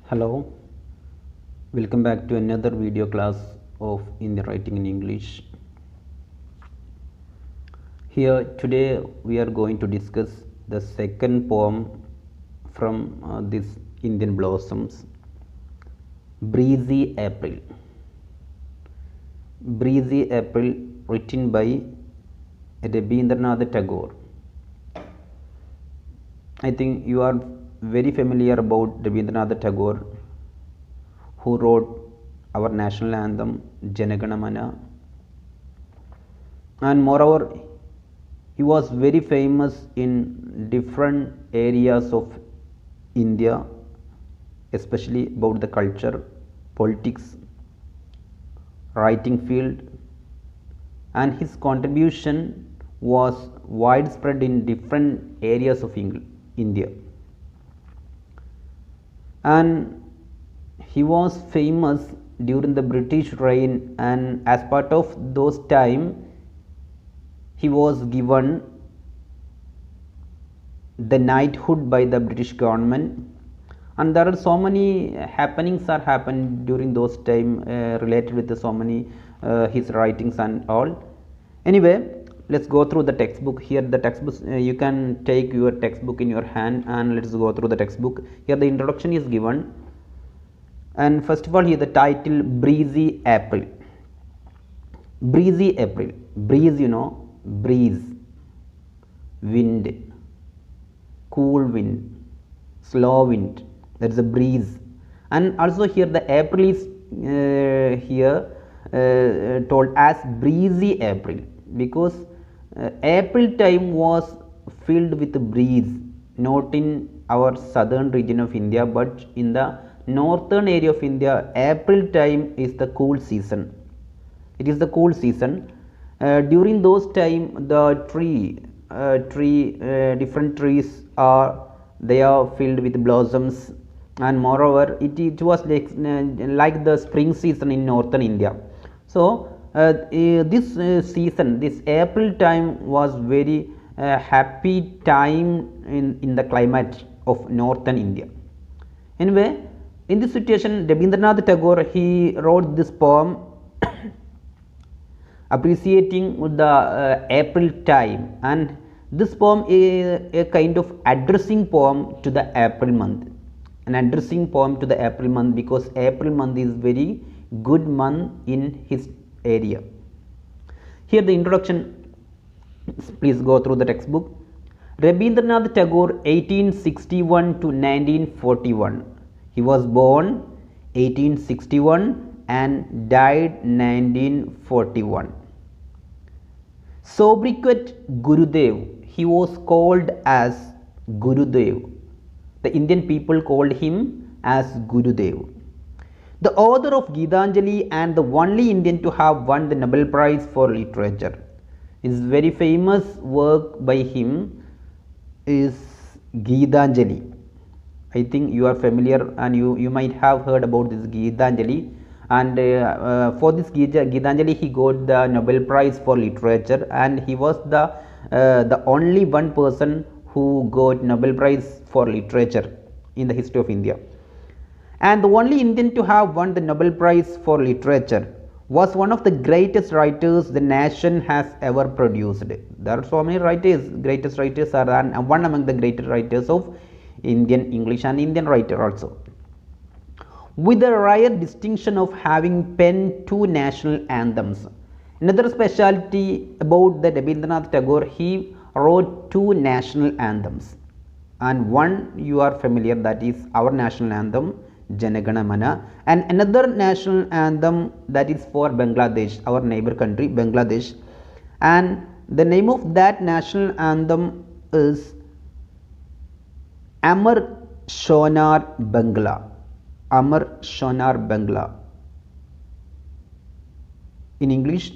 Hello, welcome back to another video class of Indian writing in English. Here today we are going to discuss the second poem from this Indian Blossoms, Breezy April. Breezy April, written by Rabindranath Tagore. I think you are very familiar about Rabindranath Tagore, who wrote our national anthem Jana Gana Mana, and moreover he was very famous in different areas of India, especially about the culture, politics, writing field, and his contribution was widespread in different areas of India, and he was famous during the British reign, and as part of those time he was given the knighthood by the British government, and there are so many happenings are happened during those time related with so many his writings and all. Anyway, let's go through the textbook. Here the textbook, you can take your textbook in your hand and let's go through the textbook. Here the introduction is given, and first of all here the title Breezy April. Breezy April. Breeze, breeze, wind, cool wind, slow wind, that's a breeze. And also here the April is told as Breezy April because April time was filled with breeze, not in our southern region of India but in the northern area of India. April time is the cool season. It is the cool season. During those time the different trees are filled with blossoms, and moreover it was like the spring season in northern India. So this season, this April time was very happy time in the climate of northern India. Anyway, in this situation Rabindranath Tagore he wrote this poem appreciating the April time, and this poem is a kind of addressing poem to the April month, an addressing poem to the April month because April month is very good month in his area. Here the introduction, please go through the textbook. Rabindranath Tagore 1861 to 1941. He was born 1861 and died 1941. Sobriquet Gurudev, he was called as Gurudev. The Indian people called him as Gurudev. The author of Gitanjali and the only Indian to have won the Nobel Prize for Literature. His very famous work by him is Gitanjali. I think you are familiar and you might have heard about this Gitanjali, and for this Gitanjali he got the Nobel Prize for Literature, and he was the only one person who got Nobel Prize for Literature in the history of India, and the only Indian to have won the Nobel Prize for Literature. Was one of the greatest writers the nation has ever produced. There are so many writers, greatest writers are, and one among the greatest writers of Indian English and Indian writer also, with the rare distinction of having penned two national anthems. Another specialty about the Rabindranath Tagore, he wrote two national anthems, and one you are familiar, that is our national anthem Jana Gana Mana, and another national anthem that is for Bangladesh, our neighbor country Bangladesh, and the name of that national anthem is Amar Shonar Bangla. Amar Shonar Bangla. In English,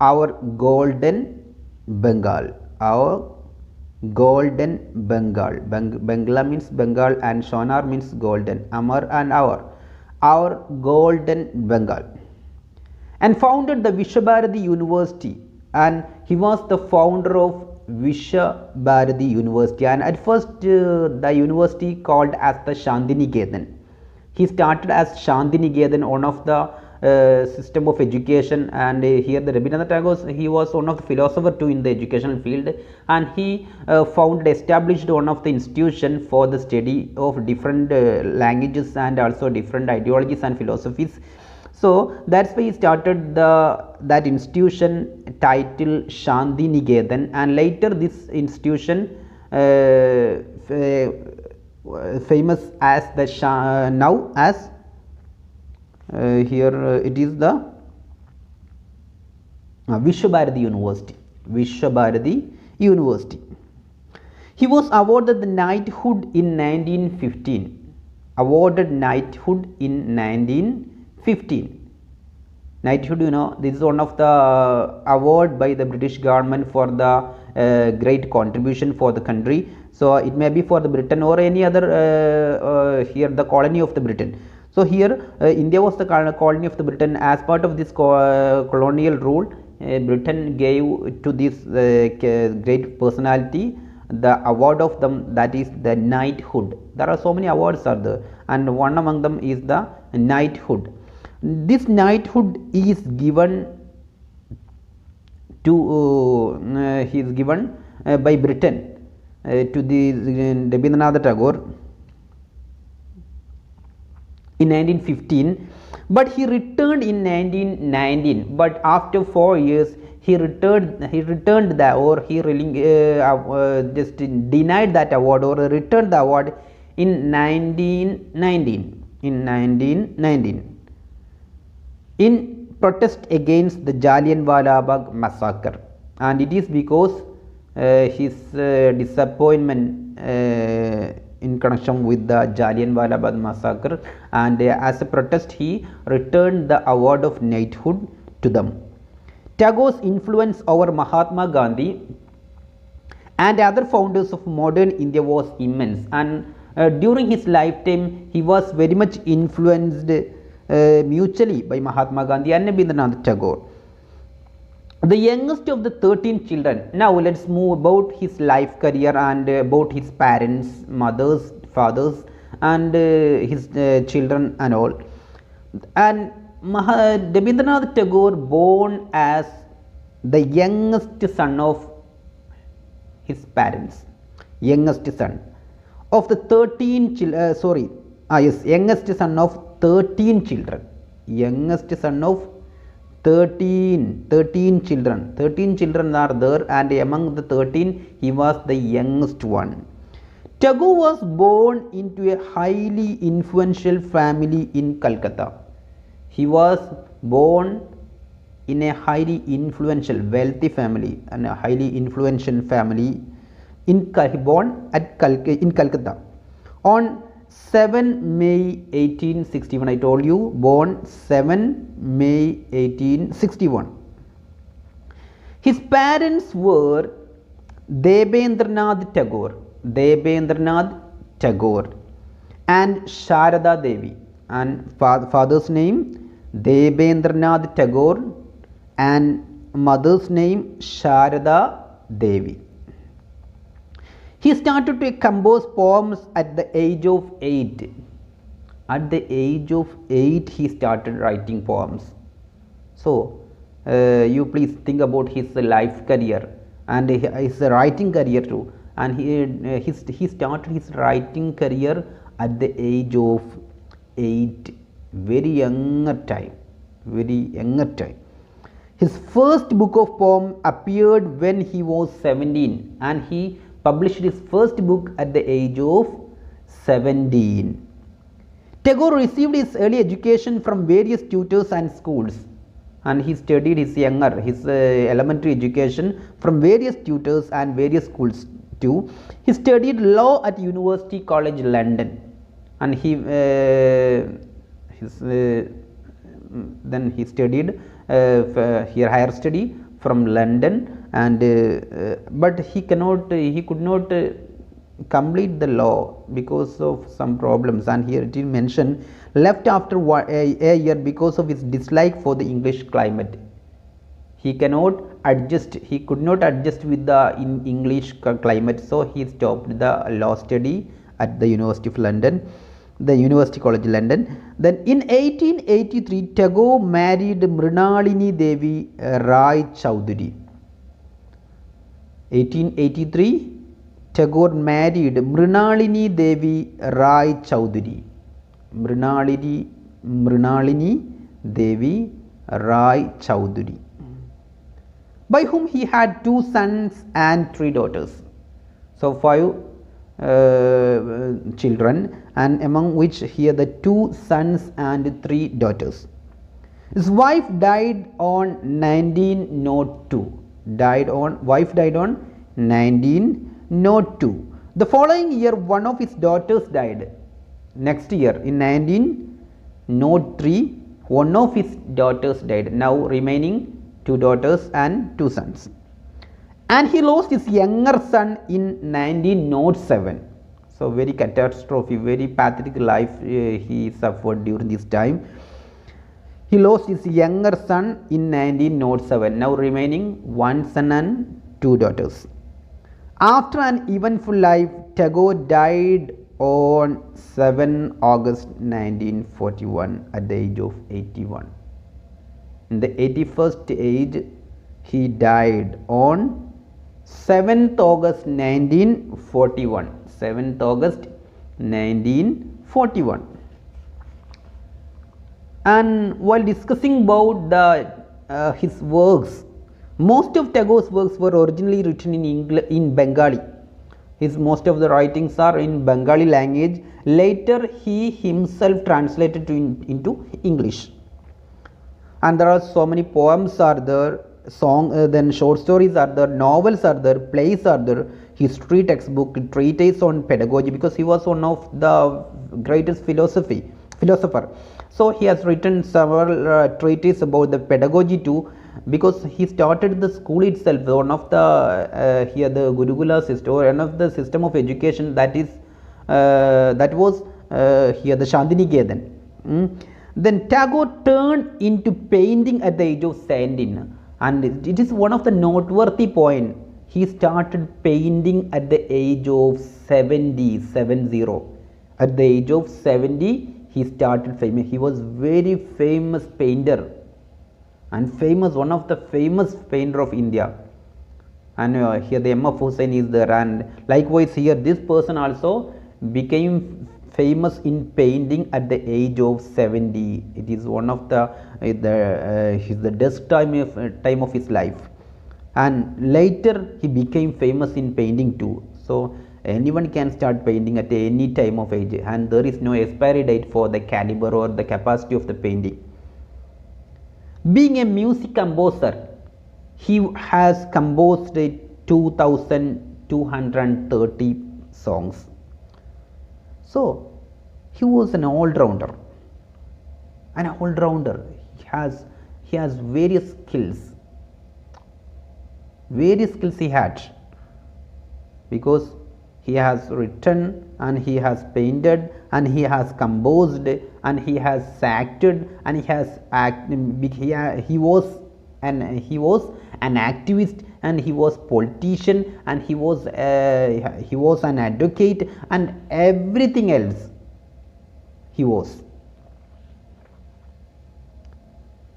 our golden Bengal. Our golden Bengal. Bangla means Bengal and Shonar means golden. Amar and our golden Bengal. And founded the Vishwabharati University, and he was the founder of Vishwabharati University, and at first the university called as the Shantiniketan. He started as Shantiniketan, one of the system of education, and here the Rabindranath Tagore, he was one of the philosopher too in the educational field, and he established one of the institution for the study of different languages and also different ideologies and philosophies. So that's why he started that institution titled Shantiniketan, and later this institution famous as the now as here it is the Vishwabharati University. Vishwabharati University. He was awarded the knighthood in 1915. Awarded knighthood in 1915. Knighthood, you know, this is one of the award by the British government for the great contribution for the country. So it may be for the Britain or any other here the colony of the Britain. So here India was the colony of the Britain. As part of this colonial rule, Britain gave to this great personality the award of them, that is the knighthood. There are so many awards are there, and one among them is the knighthood. This knighthood is given to by Britain to the Rabindranath Tagore in 1915, but he returned in 1919. But after 4 years, he returned that, or he just denied that award or returned the award in 1919. In protest against the Jallianwala Bagh massacre, and it is because his disappointment in connection with the Jallianwala Bagh massacre, and as a protest he returned the award of knighthood to them. Tagore's influence over Mahatma Gandhi and other founders of modern India was immense, and during his lifetime he was very much influenced mutually by Mahatma Gandhi and Rabindranath Tagore. The youngest of the 13 children. Now let's move about his life career and about his parents, mothers, fathers, and his children and all. And Rabindranath Tagore, born as the youngest son of his parents, youngest son of the 13 children, youngest son of 13 children, youngest son of 13 children. 13 children are there, and among the 13 he was the youngest one. Tagore was born into a highly influential family in Calcutta. He was born in a highly influential, wealthy family, and a highly influential family in Calcutta on 7 May 1861. I told you, born 7 May 1861. His parents were Rabindranath Tagore and Sharada Devi, and father's name Rabindranath Tagore and mother's name Sharada Devi. He started to compose poems at the age of 8. At the age of 8 he started writing poems. So you please think about his life career and his writing career too, and he started his writing career at the age of 8, very younger time. His first book of poem appeared when he was 17, and he published his first book at the age of 17. Tagore received his early education from various tutors and schools, and he studied his elementary education from various tutors and various schools too. He studied law at University College London, and then he studied higher study from London, and but he could not complete the law because of some problems, and here it is mentioned left after a year because of his dislike for the English climate. He could not adjust with the English climate, so he stopped the law study at the University of London. the University College London. Then in 1883, Tagore married Mrinalini Devi Rai Chowdhury. 1883, Tagore married Mrinalini Devi Rai Chowdhury. Mrinalini Devi Rai Chowdhury, by whom he had 2 sons and 3 daughters. So 5 children, and among which here the 2 sons and 3 daughters. His wife died on 1902. Wife died on 1902. The following year, one of his daughters died. Next year, in 1903, one of his daughters died. Now remaining 2 daughters and 2 sons. And he lost his younger son in 1907. So very catastrophe, very pathetic life he suffered during this time. He lost his younger son in 1907. Now remaining 1 son and 2 daughters. After an eventful life, Tagore died on 7 August 1941 at the age of 81. In the 81st age, he died on 7th August 1941. 7th August 1941. And while discussing about his works, most of Tagore's works were originally written in Bengali. Most of the writings are in Bengali language. Later he himself translated into English. And there are so many poems are there, then short stories are there, novels are there, plays are there, history textbook, treatise on pedagogy, because he was one of the greatest philosopher. So he has written several treatises about the pedagogy too, because he started the school itself, one of the here the Gurukula system, or one of the system of education that is that was here the Shantiniketan. Then Tagore turned into painting at the age of 17, and it is one of the noteworthy point. He started painting at the age of 70. At the age of 70, he started famous. He was very famous painter, and one of the famous painter of India. And here the M. F. Hussain is there, and likewise here this person also became famous in painting at the age of 70. It is one of the best time of his life, and later he became famous in painting too. So anyone can start painting at any time of age, and there is no expiry date for the caliber or the capacity of the painting. Being a music composer, he has composed 2,230 songs. So he was an all-rounder. He has various skills. He had, because he has written, and he has painted, and he has composed, and he has acted, and he was an activist, and he was politician, and he was an advocate, and everything else he was.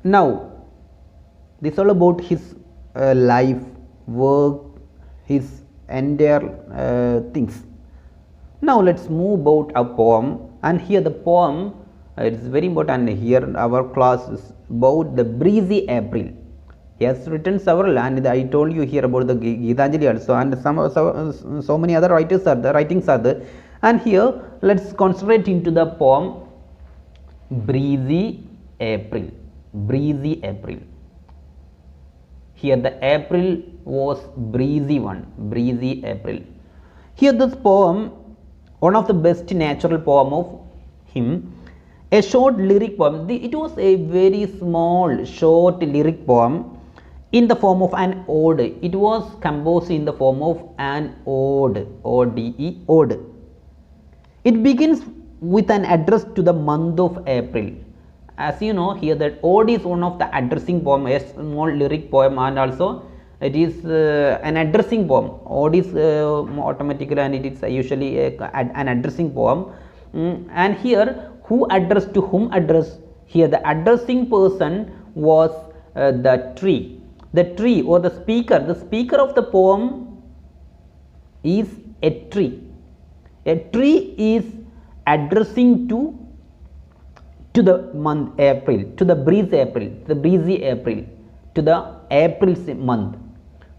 Now this is all about his life, work, his entire things. Now let's move about a poem, and here the poem it is very important. Here our class is about the breezy April. He has written several, and I told you here about the Gitanjali also, and so many other writings are there. And here let's concentrate into the poem Breezy April. Breezy April. Here the April was breezy one. Breezy April. Here this poem, one of the best natural poem of him, a short lyric poem. It was a very small short lyric poem in the form of an ode. It was composed in the form of an ode, O-D-E, ode. It begins with an address to the month of April. As you know, here that ode is one of the addressing poem, a small lyric poem, and also it is an addressing poem. Ode is automatically, and it is usually an addressing poem. And here who addressed to whom address? Here the addressing person was the tree. The tree or the speaker of the poem is a tree. A tree is addressing to the month April, to the breezy April, to the April's month.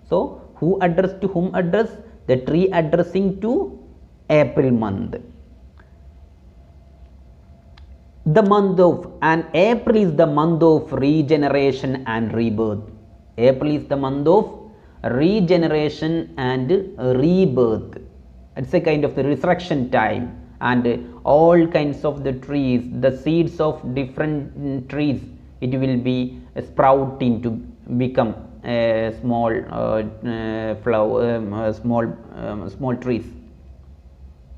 So who addressed to whom address? The tree addressing to April month. The month of, and April is the month of regeneration and rebirth. April is the month of regeneration and rebirth. It's a kind of the resurrection time, and all kinds of the trees, the seeds of different trees, it will be sprouting to become small flower, small trees,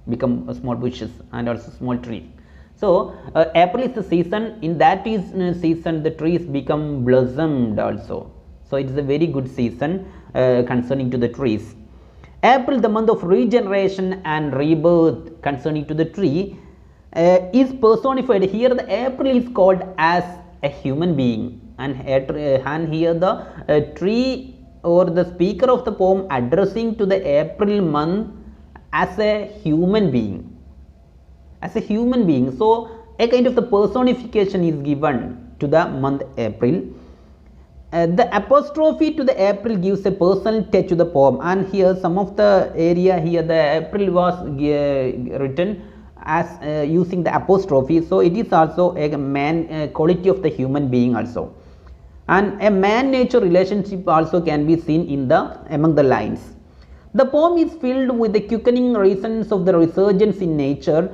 become small bushes and also small trees. So April is the season. In that season, the trees become blossomed also. So it is a very good season concerning to the trees. April, the month of regeneration and rebirth, concerning to the tree, is personified. Here the April is called as a human being, and here the tree or the speaker of the poem addressing to the April month as a human being. So a kind of the personification is given to the month April. The apostrophe to the April gives a personal touch to the poem, and here some of the area here the April was written as using the apostrophe. So it is also a man quality of the human being also, and a man-nature relationship also can be seen in among the lines. The poem is filled with the quickening reasons of the resurgence in nature,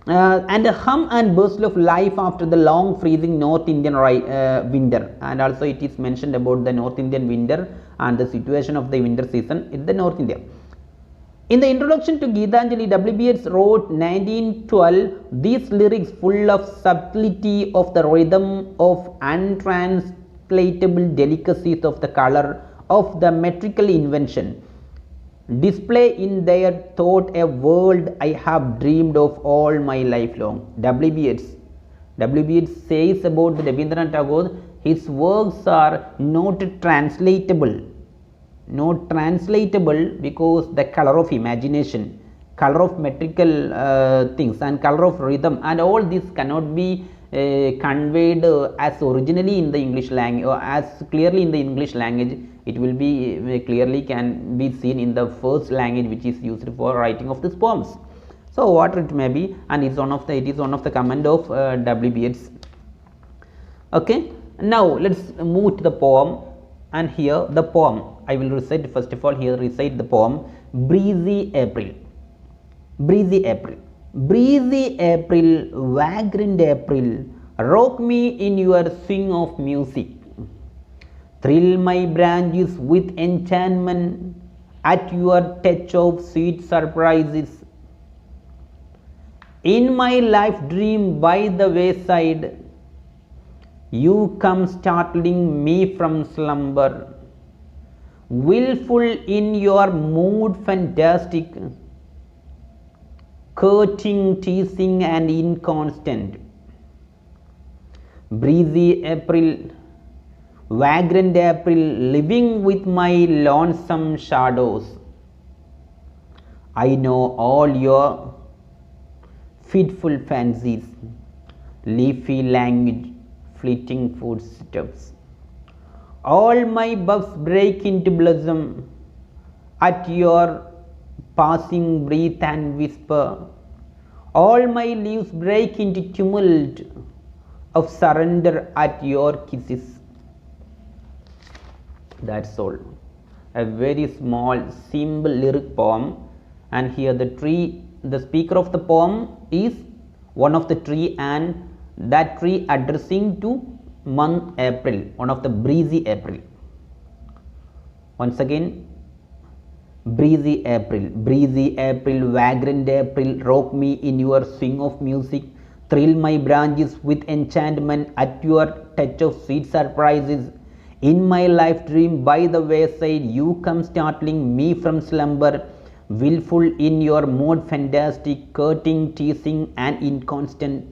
and a hum and bustle of life after the long freezing North Indian winter. And also it is mentioned about the North Indian winter and the situation of the winter season in the North India. In the introduction to Gitanjali, W.B. Yeats wrote 1912 these lyrics full of subtlety of the rhythm, of untranslatable delicacies of the color, of the metrical invention, display in their thought a world I have dreamed of all my life long. W.B. Yeats says about the Rabindranath Tagore, his works are not translatable because the color of imagination, color of metrical things, and color of rhythm, and all this cannot be conveyed as originally in the English language, or as clearly in the English language. It will be clearly can be seen in the first language which is used for writing of these poems. So what it may be, and it is one of the comment of W.B. Yeats. Okay, now let's move to the poem, and here the poem I will recite. First of all, here recite the poem Breezy April. Breezy April. Breezy April, vagrant April, rock me in your swing of music. Thrill my branches with enchantment at your touch of sweet surprises. In my life dream by the wayside, you come startling me from slumber. Willful in your mood fantastic, courting, teasing and inconstant. Breezy April, vagrant April, living with my lonesome shadows. I know all your fitful fancies, leafy language, fleeting footsteps. All my buds break into blossom at your passing breath and whisper. All my leaves break into tumult of surrender at your kisses. That's all. A very small, simple lyric poem, and here the speaker of the poem is one of the tree, and that tree addressing to month April, one of the breezy April. Once again, breezy April, vagrant April, rock me in your swing of music, thrill my branches with enchantment at your touch of sweet surprises. In my life dream by the wayside, you come startling me from slumber. willful in your mood, fantastic, courting, teasing, and inconstant.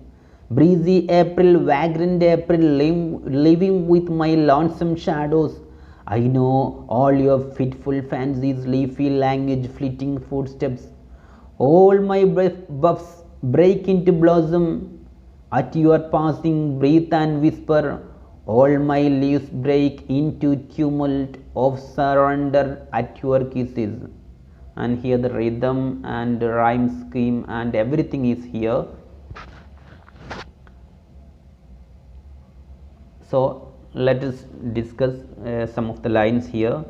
Breezy April, vagrant April, living with my lonesome shadows. I know all your fitful fancies, leafy language, fleeting footsteps. All my buffs break into blossom at your passing, breathe and whisper. All my leaves break into tumult of surrender at your kisses. And here the rhythm and rhyme scheme and everything is here. So let us discuss some of the lines here.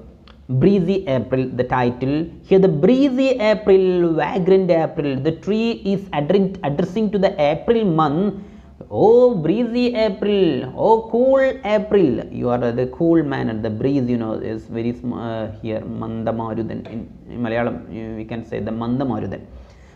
Breezy April, the title. Here the breezy April, vagrant April. The tree is addressing to the April month. Oh, breezy April. Oh, cool April. You are the cool man, and the breeze, is very here. Mandamarudan. In Malayalam, we can say the Mandamarudan.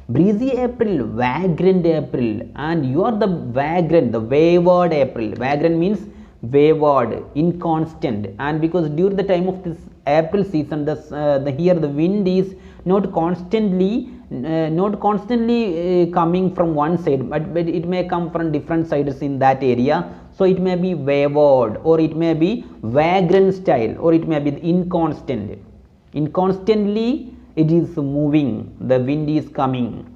Breezy April, vagrant April. And you are the vagrant, the wayward April. Vagrant means wayward, inconstant. And because during the time of this April season, here the wind is not constantly coming from one side, but it may come from different sides in that area. So it may be wayward, or it may be vagrant style, or it may be inconstant. Inconstantly it is moving, the wind is coming.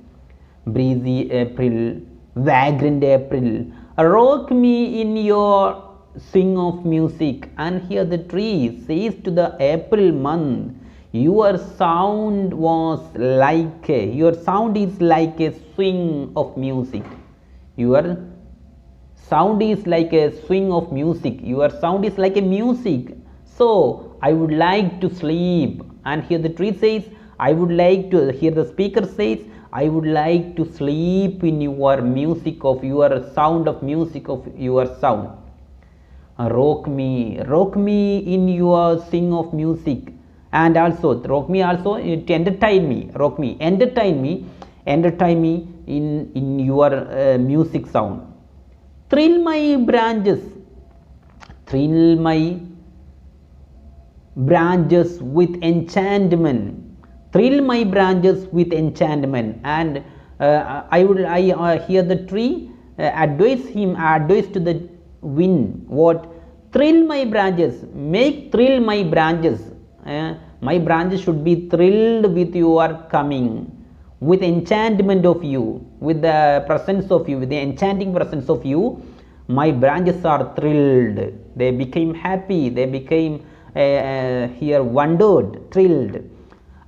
Breezy April, vagrant April, rock me in your swing of music. And here the tree says to the April month, your sound is like a swing of music. Your sound is like a swing of music. Your sound is like a music. So I would like to sleep. And here the tree says, I would like to, here the speaker says, I would like to sleep in your music of your sound of music of your sound. Rock me in your sing of music. And also rock me also to entertain me. Rock me, entertain me in your music sound. Thrill my branches with enchantment. Thrill my branches with enchantment. And I hear the tree advise to the wind, what? Thrill my branches, make thrill my branches. My branches should be thrilled with your coming, with enchantment of you, with the presence of you, with the enchanting presence of you. My branches are thrilled, they became happy, they became here wondered, thrilled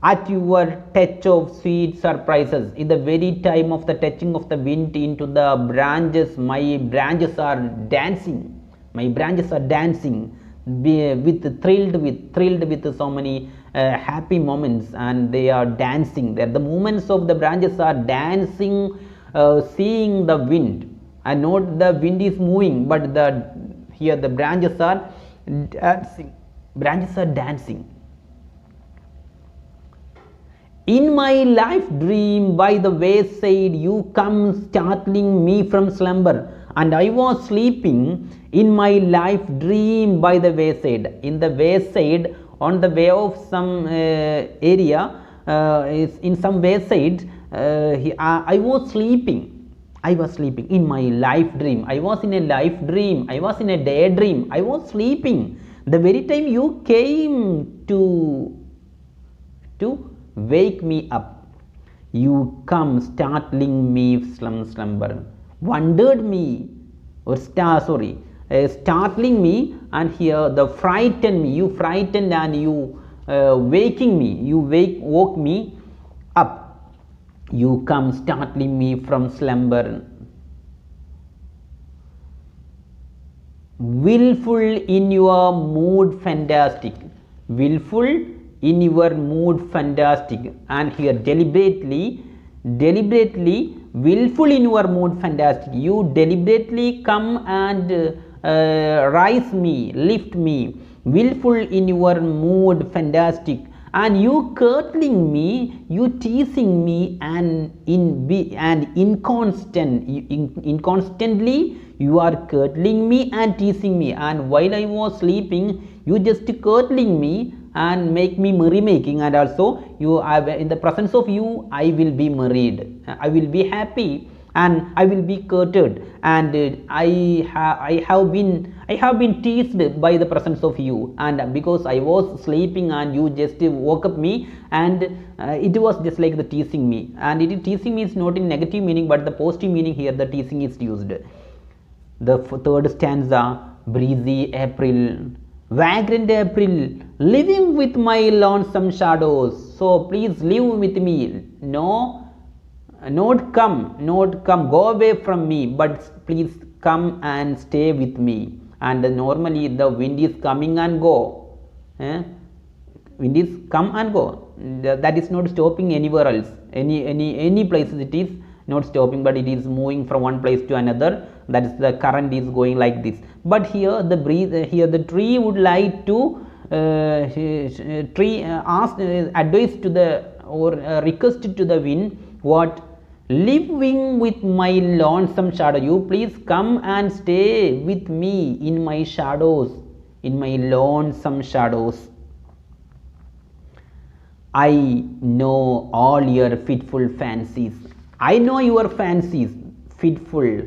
at your touch of sweet surprises. In the very time of the touching of the wind into the branches, my branches are dancing. My branches are dancing thrilled with so many happy moments, and they are dancing. The movements of the branches are dancing, seeing the wind, and not the wind is moving, but here the branches are dancing. Branches are dancing. In my life dream by the wayside, you come startling me from slumber. And I was sleeping in my life dream by the wayside. In the wayside, on the way of some area, in some wayside, I was sleeping. I was sleeping in my life dream. I was in a life dream. I was in a daydream. I was sleeping. The very time you came to wake me up, you come startling me from slumber, wondered me, or startling me, and here the frightened me, you frightened, and you waking me, you woke me up, you come startling me from slumber. Willful in your mood fantastic, willful in your mood fantastic. And here deliberately willful in your mood fantastic, you deliberately come and rise me, lift me, willful in your mood fantastic, and you curdling me, you teasing me, and inconstantly you are curdling me and teasing me. And while I was sleeping, you just curdling me and make me merrymaking, and also you in the presence of you I will be married, I will be happy, and I will be courted, and I have been teased by the presence of you, and because I was sleeping and you just woke up me, and it was just like the teasing me, and teasing me is not in negative meaning but the positive meaning here the teasing is used. The third stanza, breezy April, vagrant April, living with my lonesome shadows, so please live with me, not come, go away from me, but please come and stay with me. And normally the wind is coming and go, wind is come and go, that is not stopping anywhere else, any places it is not stopping, but it is moving from one place to another, that is the current is going like this. But here the the tree would like to ask advice to the or request to the wind, what? Living with my lonesome shadow, you please come and stay with me in my shadows, in my lonesome shadows. I know all your fitful fancies, I know your fancies, fitful,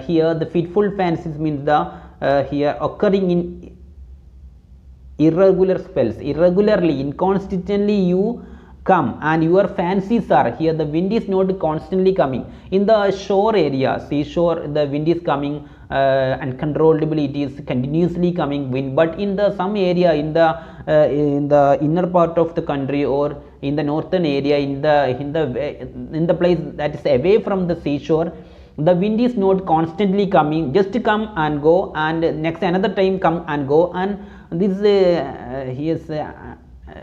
here the fitful fancies means the here occurring in irregular spells, irregularly, inconsistently you come, and your fancies are, here the wind is not constantly coming. In the shore area, seashore, the wind is coming uncontrollably, it is continuously coming wind, but in the some area in the inner part of the country or in the northern area, in the place that is away from the seashore, the wind is not constantly coming, just to come and go, and next another time come and go, and this he is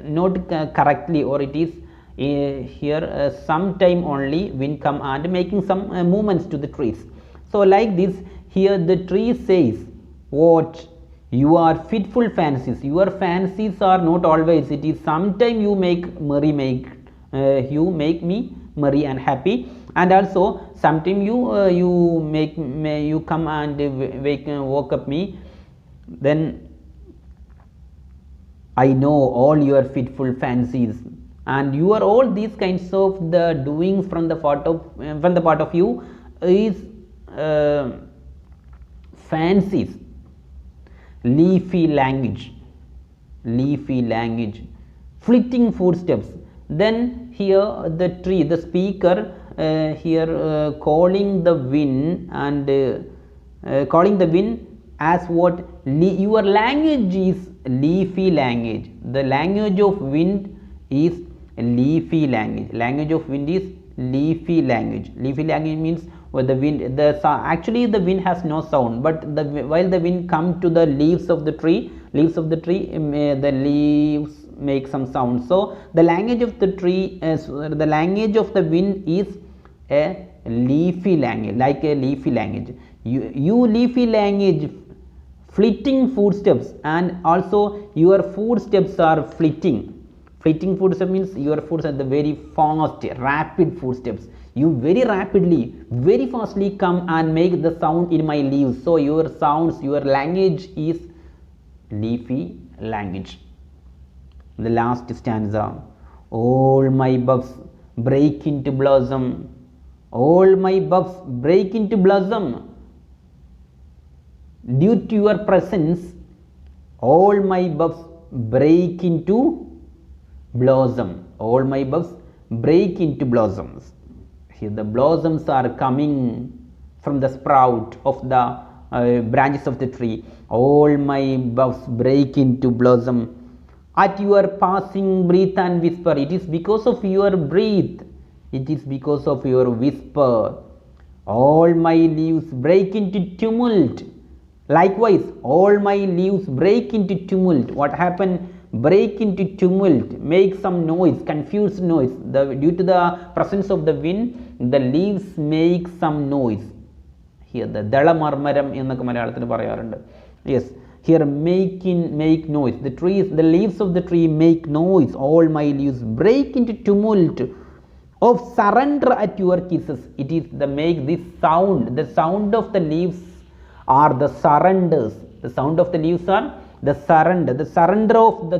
not correctly, or it is here some time only wind come and making some movements to the trees. So like this, here the tree says, what? Your fitful fancies, your fancies are not always, it is sometime you make you make me merry and happy, and also sometime you come and woke up me, then I know all your fitful fancies, and you are all these kinds of the doings from the part of you is fancies, leafy language, flitting footsteps. Then here the tree, the speaker here calling the wind, and calling the wind as what? Your language is leafy language, the language of wind is leafy language, language of wind is leafy language. Leafy language means the wind, actually the wind has no sound, but while the wind come to the leaves of the tree, the leaves make some sound. So the language of the tree, the language of the wind is a leafy language, like a leafy language. You leafy language, flitting footsteps, and also your footsteps are flitting. Flitting footsteps means your footsteps are the very fast, rapid footsteps. You very rapidly, very fastly come and make the sound in my leaves. So your sounds, your language is leafy language. The last stanza, all my buds break into blossom, all my buds break into blossom. Due to your presence, all my buds break into blossom, all my buds break into blossoms. Here the blossoms are coming from the sprout of the branches of the tree. All my buds break into blossom. At your passing breath and whisper, it is because of your breath, it is because of your whisper. All my leaves break into tumult. Likewise, all my leaves break into tumult. What happened? Break into tumult, make some noise, confused noise. Due to the presence of the wind, the leaves make some noise. Here the Dalamarmaram എന്നൊക്കെ മലയാളത്തിൽ പറയാറുണ്ട്. Yes, here make noise. The trees, the leaves of the tree make noise. All my leaves break into tumult of surrender at your kisses. It is the make this sound. The sound of the leaves are the surrenders. The sound of the leaves are the surrender of the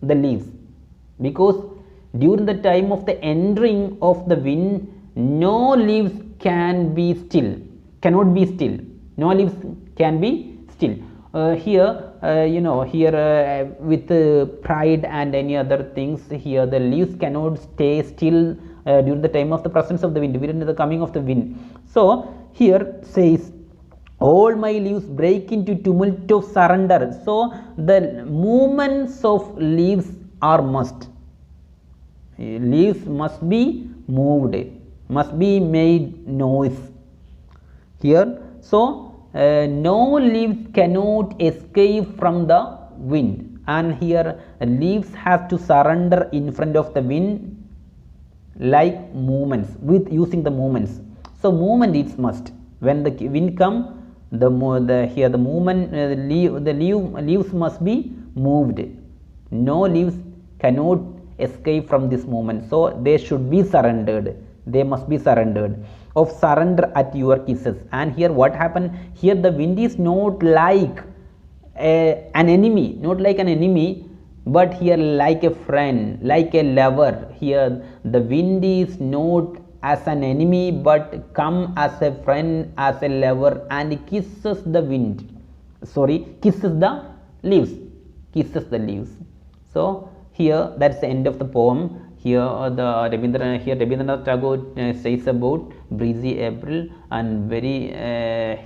the leaves, because during the time of the entering of the wind, no leaves can be still, cannot be still, no leaves can be still. Here here with pride and any other things, here the leaves cannot stay still during the time of the presence of the wind, during the coming of the wind. So here says, all my leaves break into tumult of surrender. So the movements of leaves are must, leaves must be moved, must be made noise here. So no leaves cannot escape from the wind, and here leaves have to surrender in front of the wind like movements, with using the movements. So movement is must, when the wind come, here the movement, the leaves must be moved, no leaves cannot escape from this movement, so they should be surrendered, they must be surrendered, of surrender at your kisses. And here what happened, here the wind is not like an enemy, not like an enemy, but here like a friend, like a lover. Here the wind is not as an enemy, but come as a friend, as a lover, and kisses the wind, kisses the leaves, kisses the leaves. So here that's the end of the poem. Here the Rabindranath Tagore says about breezy April, and very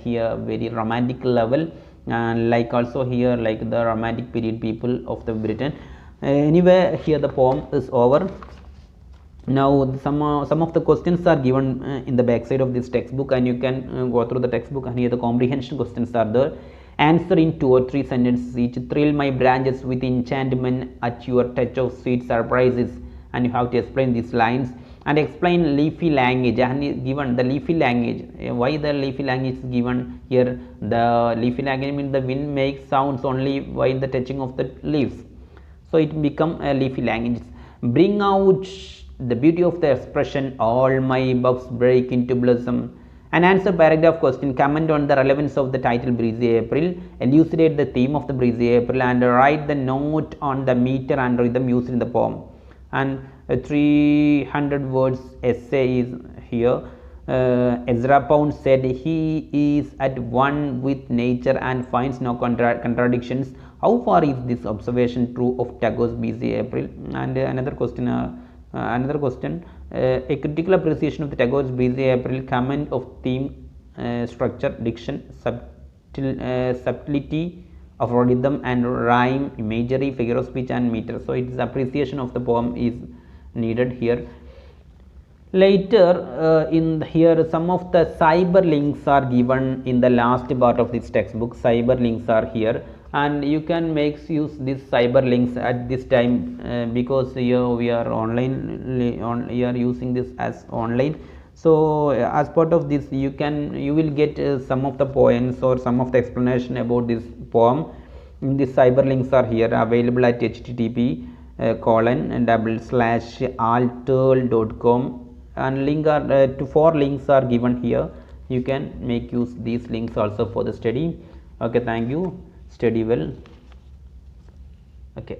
here very romantic level, and like also here like the romantic period people of the Britain. Anyway, here the poem is over. Now some of the questions are given in the back side of this textbook, and you can go through the textbook, and here the comprehension questions are there. Answer in 2 or 3 sentences each. Thrill my branches with enchantment at your touch of sweet surprises, and you have to explain these lines, and explain leafy language, and given the leafy language. Why the leafy language is given here? The leafy language means the wind makes sounds only while the touching of the leaves, so it become a leafy language. Bring out the beauty of the expression, all my buds break into blossom. And answer paragraph question. Comment on the relevance of the title Breezy April. Elucidate the theme of the Breezy April, and write the note on the meter and rhythm used in the poem. And a 300 words essay is here. Ezra Pound said he is at one with nature and finds no contradictions. How far is this observation true of Tagore's Breezy April? And another question, a critical appreciation of the Tagore's Breezy April. Comment of theme, structure, diction, subtlety of rhythm and rhyme, imagery, figure of speech, and meter. So its appreciation of the poem is needed here. Later in here some of the cyber links are given in the last part of this textbook. Cyber links are here, and you can make use these cyber links at this time, because here we are online, we are using this as online. So as part of this you will get some of the poems or some of the explanation about this poem. These cyber links are here available at http://alterl.com, and link are 4 links are given here. You can make use these links also for the study. Okay, thank you, study well. Okay.